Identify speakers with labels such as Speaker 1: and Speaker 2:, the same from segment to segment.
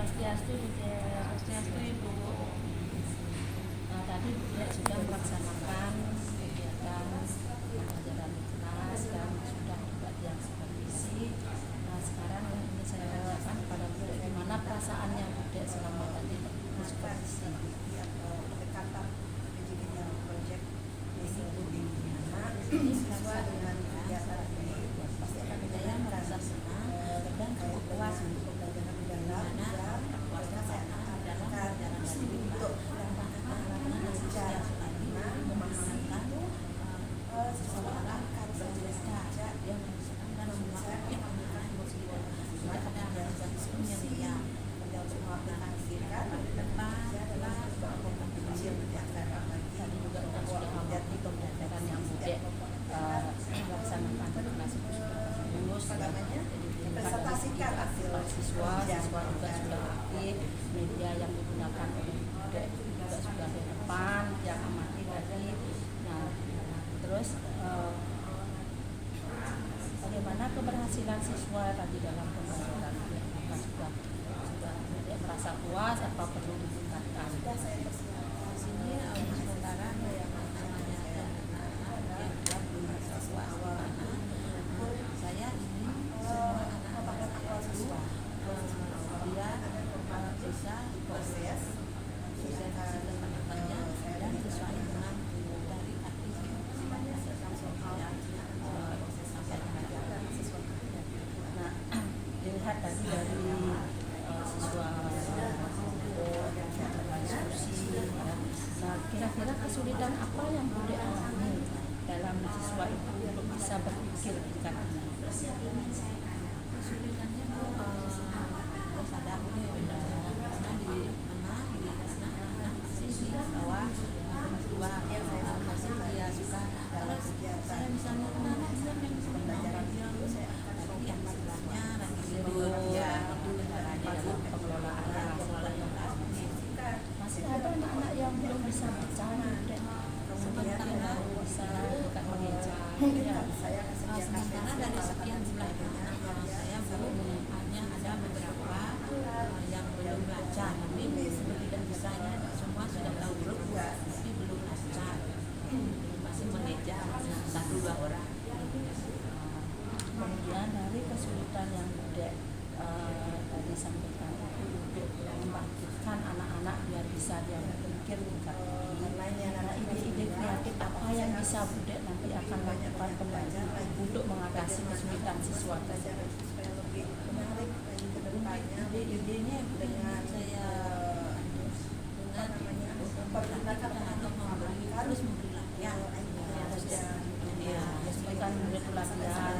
Speaker 1: Swastiastu, Swastiastu Ibu. Tadi sudah melaksanakan kegiatan pelajaran kelas dan sudah juga yang supervisi. Sekarang ini saya tanyakan kepada Bu, gimana perasaannya Bu selama tadi supervisi?
Speaker 2: Pendekatan pendidikan proyek risiko tinggi anak siswa dengan kegiatan ini pasti akan saya merasa senang dan cukup puas untuk pembelajaran mendalam dan mereka saya akan adakan untuk belajar memahamkan seseorang harus belajar yang dan saya menggunakan emosi dan tidak ada diskusi yang mengaplikasikan depan adalah kompetisi yang berjalan
Speaker 1: Tadi juga kita sudah mengerti pembelajaran yang Bude laksanakan kelas itu sudah bagus.
Speaker 2: presentasikan hasil
Speaker 1: siswa juga sudah aktif, media yang digunakan oleh Bude juga sudah di depan yang amati tadi. Nah, terus bagaimana keberhasilan siswa tadi dalam pembelajaran? Apakah sudah Bude merasa puas apa perlu ditingkatkan?
Speaker 2: sudah saya persiapkan di sini sementara yang namanya yang belum siswa awal saya ingin semua anak-anak siswa dia bisa proses teman-temannya dan sesuai dengan dari aktivitas soal proses sampai dengan siswa.
Speaker 1: Nah, dilihat tadi dari siswa diskusi, ya. Nah, kira-kira kesulitan apa yang Bude alami dalam siswa itu untuk bisa berpikir tingkat ini?
Speaker 2: Kesulitannya harus ada karena di anak masih bahwa dua masih dia suka dalam kegiatan saya misalnya anak yang pembelajaran itu saya akan yang sebelahnya lagi
Speaker 1: Dalam pengelolaan masih ada anak-anak yang belum bisa baca, dan sementara bisa bukan mengeja.
Speaker 2: saya
Speaker 1: Sementara dari sekian jumlah anak saya belum hanya ada beberapa yang belum baca, tapi tidak bisanya semua sudah tahu huruf tapi belum baca, masih mengeja satu dua orang. Kemudian dari kesulitan yang Bude tadi sampaikan untuk membangkitkan anak-anak biar bisa dia berpikir tingkat tinggi. Nah, ide-ide kreatif apa yang bisa Bude nanti akan lakukan kembali untuk mengatasi kesulitan siswa tersebut?
Speaker 2: supaya lebih menarik lagi ke depannya
Speaker 1: Ide-idenya
Speaker 2: dengan saya mempergunakan atau terus memberi latihan
Speaker 1: bukan murid latihan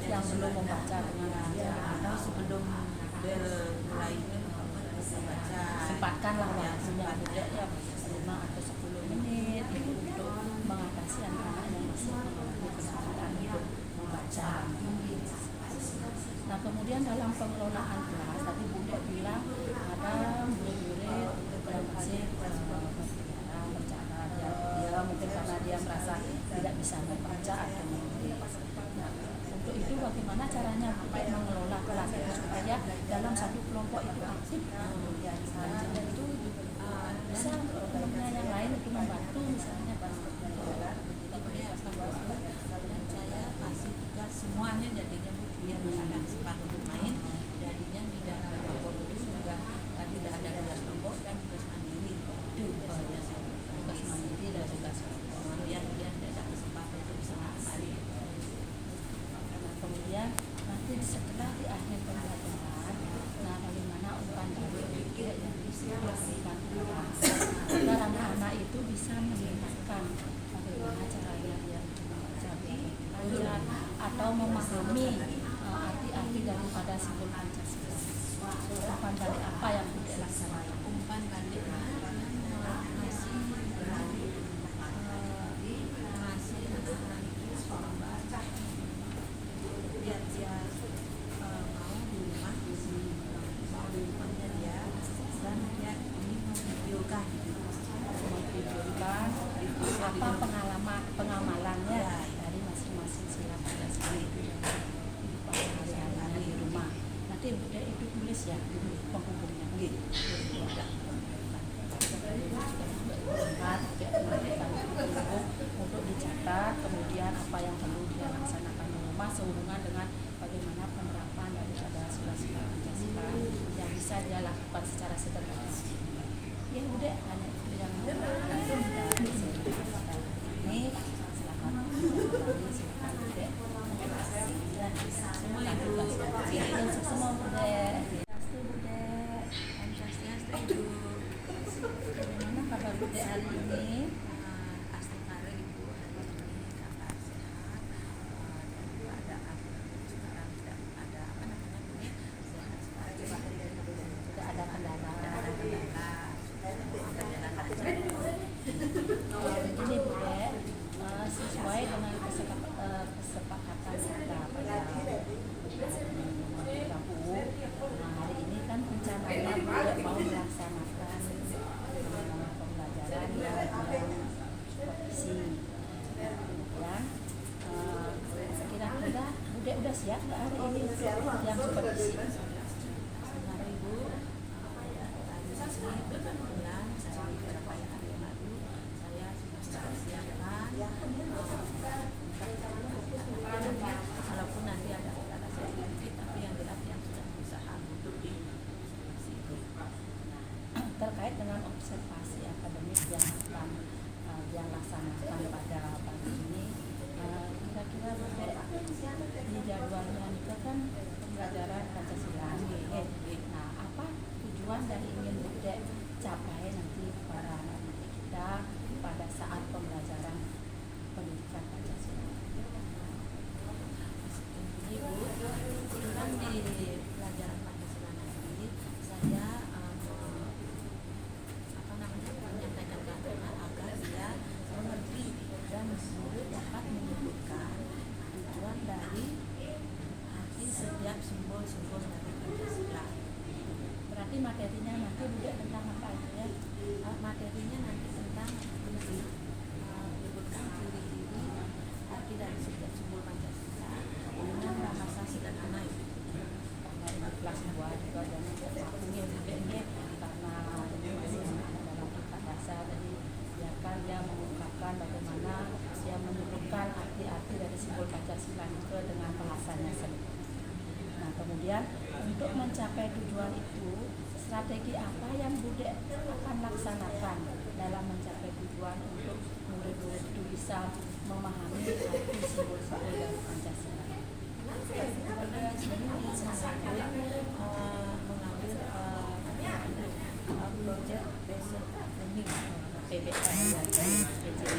Speaker 1: yang belum membaca dengan lancar atau sebelum mulai membaca sempatkanlah waktunya Bude ya 5 atau 10 menit itu untuk mengatasi anak-anak yang masih mengalami kesulitan untuk membaca. Nah, kemudian dalam pengelolaan kelas tadi Bude bilang ada murid-murid yang masih berbicara dia mungkin karena dia merasa tidak bisa membaca atau menulis. Nah, untuk itu bagaimana caranya Bude mengelola kelas itu supaya dalam satu kelompok itu aktif, dan itu bisa teman-temannya yang lain itu membantu misalnya pas berjalan.
Speaker 2: dan saya kasih tugas semuanya jadinya biar ada kesempatan untuk main jadinya di dalam kelompok itu juga tidak ada tugas kelompok dan tugas mandiri itu biasanya saya
Speaker 1: Tugas mandiri dan tugas kelompok.
Speaker 2: dia tidak ada kesempatan untuk bisa kembali.
Speaker 1: Kemudian nanti setelah di akhir pembelajaran, nah bagaimana umpan balik yang bisa dilakukan agar anak-anak itu bisa mengingatkan bagaimana caranya dia membaca belajar atau memahami arti-arti daripada simbol Pancasila. Umpan balik apa yang Bude laksanakan?
Speaker 2: Umpan balik ngasih anak-anak itu membaca biar dia mau di rumahnya dia dan dia ini memvideokan
Speaker 1: apa pengamalannya dari masing-masing sila Pancasila itu di rumah. Nanti Bude itu tulis ya penghubungnya. Nggih. Untuk dicatat, kemudian apa yang perlu dia laksanakan di rumah sehubungan dengan bagaimana penerapan daripada sila-sila Pancasila yang bisa dia lakukan secara sederhana. Ya udah, hanya itu yang langsung kita silakan. Ini silakan silakan Bude. Semua ibu semua Bude. Bude.
Speaker 2: Swastiastu Ibu.
Speaker 1: Bagaimana kabar Bude hari ini?
Speaker 2: Astagfirullah Ibu, hari ini kabar sehat dan keadaan sekarang tidak ada apa namanya punya sehat sekali.
Speaker 1: Tidak ada kendala. Begini Bude, sesuai dengan kesepakatan kita pada Rabu, hari ini kan rencananya Bude mau melaksanakan pembelajaran yang supervisi. Kemudian kira-kira Bude udah siap nggak hari ini yang supervisi?
Speaker 2: Sebentar Ibu, kebetulan saya beberapa hari yang lalu saya sudah siapkan. Walaupun nanti ada kendala sedikit, tapi yang jelas yang sudah berusaha untuk di
Speaker 1: Terkait dengan observasi akademik yang akan yang laksanakan pada pagi ini, kira-kira Bude di jadwalnya itu kan pembelajaran Pancasila. Nah, apa tujuan dari ingin Bude capai nanti para anak didik kita pada saat pembelajaran pendidikan Pancasila?
Speaker 2: Ibu, kan di pelajaran Pancasila nanti saya menyampaikan ke anak agar dia mengerti dan guru dapat menyebutkan tujuan dari arti setiap simbol-simbol dari Pancasila.
Speaker 1: Berarti materinya nanti Bude tentang apa itu ya?
Speaker 2: Materinya nanti tentang menyebutkan ciri-ciri arti dari setiap simbol Pancasila dengan bahasa sederhana itu.
Speaker 1: Karena ini kelas 2 juga dan waktunya Bude ini karena ini masih ada dalam kitab dasar, jadi biarkan dia mengungkapkan bagaimana dia menyebutkan arti-arti dari simbol Pancasila itu dengan bahasanya sendiri. Nah, kemudian untuk mencapai tujuan itu, strategi apa yang Bude akan laksanakan dalam mencapai tujuan untuk murid-murid itu bisa memahami arti simbol-simbol dari Pancasila?
Speaker 2: Sebenarnya di sini saya mengambil project basic learning
Speaker 1: PBL
Speaker 2: di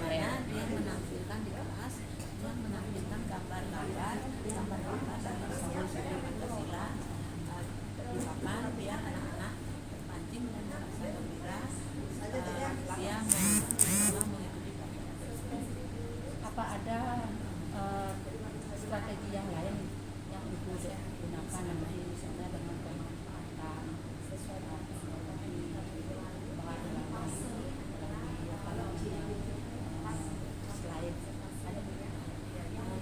Speaker 2: mana dia menampilkan di kelas, dia menampilkan gambar-gambar dari simbol-simbol Pancasila di papan biar anak-anak terpancing dan merasa gembira dia mengikuti pelajaran.
Speaker 1: Apa ada strategi yang lain yang Ibu gunakan nanti, misalnya dengan pemanfaatan teknologi bahan slide ada?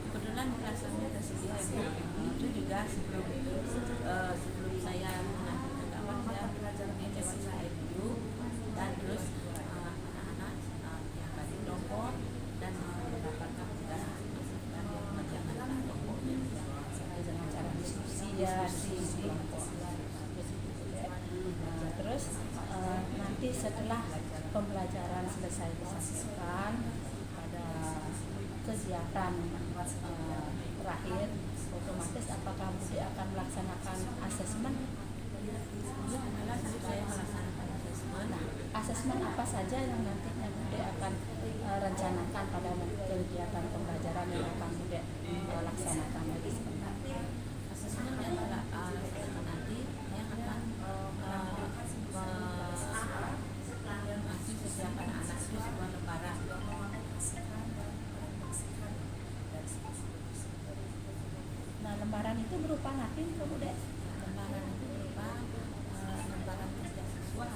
Speaker 2: Kebetulan kelasnya tersedia itu juga sebelum saya menampilkan gambar saya belajarnya lewat slide dulu dan terus anak-anak yang tadi kelompok dan mendapatkan tugas dan yang mengerjakan kelompoknya
Speaker 1: dengan cara diskusi ya di kelompok. Terus nanti setelah pembelajaran selesai disampaikan pada kegiatan terakhir, otomatis apakah Bude akan melaksanakan asesmen?
Speaker 2: Saya melaksanakan asesmen.
Speaker 1: Nah, asesmen apa saja yang nantinya Bude akan rencanakan pada kegiatan pembelajaran yang akan Bude laksanakan lagi sebentar?
Speaker 2: Asesmen yang nanti yang akan mengasih setiap anak-anak itu sebuah lembaran.
Speaker 1: Nah, lembaran itu berupa ngapain ke Bude?
Speaker 2: Lembaran itu berupa lembaran kerja siswa.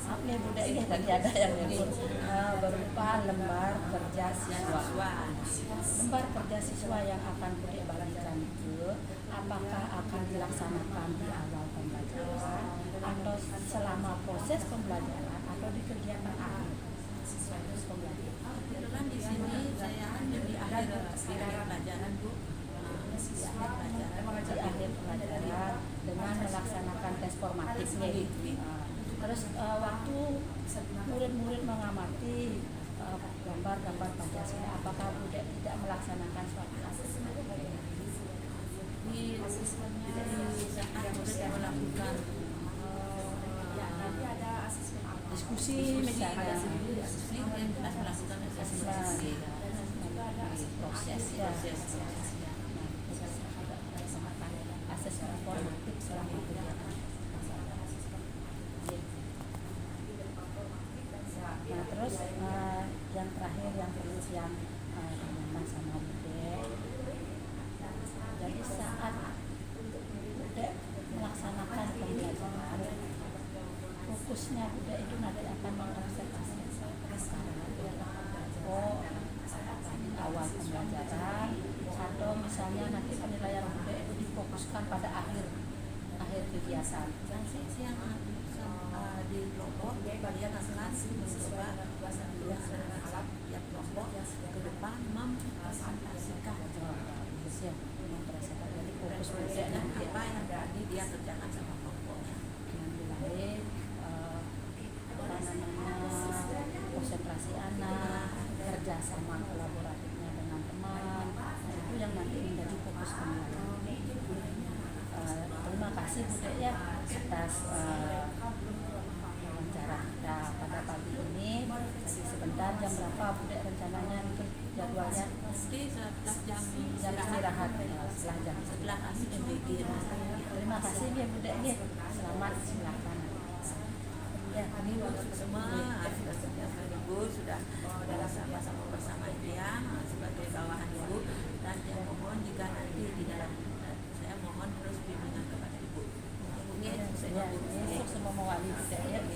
Speaker 1: Maaf ya Bude ya, tadi ada yang nyebut berupa lembar kerja siswa. Lembar kerja siswa yang akan Bude bagikan itu apakah akan dilaksanakan di awal pembelajaran atau selama proses pembelajaran atau di kegiatan akhir pembelajaran.
Speaker 2: Kebetulan di sini saya di akhir pelajaran Bu.
Speaker 1: Di akhir pelajaran dengan melaksanakan tes formatif nih. Terus waktu murid-murid mengamati gambar-gambar Pancasila, apakah Bude tidak melaksanakan suatu asesmen?
Speaker 2: Di asesmennya saat sudah melakukan nanti ada asesmen
Speaker 1: Diskusi misalnya,
Speaker 2: diskusi yang jelas melakukan asesmen
Speaker 1: proses ya. Asesmen formatif selama kegiatan. Nah terus yang terakhir yang tanyakan sama Bude, jadi saat Bude melaksanakan pembelajaran, fokusnya Bude itu nanti akan mengobservasi di awal pembelajaran atau misalnya nanti penilaian Bude itu difokuskan pada akhir kegiatan.
Speaker 2: Nanti siang di kelompok kalian akan mencoba alat tiap kelompok ke depan mempresentasikan
Speaker 1: Jadi fokus Bude nanti
Speaker 2: apa yang tadi dia kerjakan sama kelompoknya.
Speaker 1: yang lain konsentrasi anak, kerjasama kolaboratifnya dengan teman, itu yang nanti menjadi fokus pembelajaran. Terima kasih Bude ya atas wawancara kita pada pagi ini. Jadi sebentar jam berapa Bude rencananya itu jadwalnya?
Speaker 2: Pasti setelah jam
Speaker 1: Istirahat setelah jam
Speaker 2: setelah kami memikir.
Speaker 1: Terima kasih ya Bude ya. Selamat silakan.
Speaker 2: Ya, kami semua Ibu sudah sama-sama bersama dia sebagai bawahan Ibu, dan yang mohon jika nanti di dalam saya mohon terus bimbingan kepada Ibu.
Speaker 1: Ya, semua mewali Bude ya.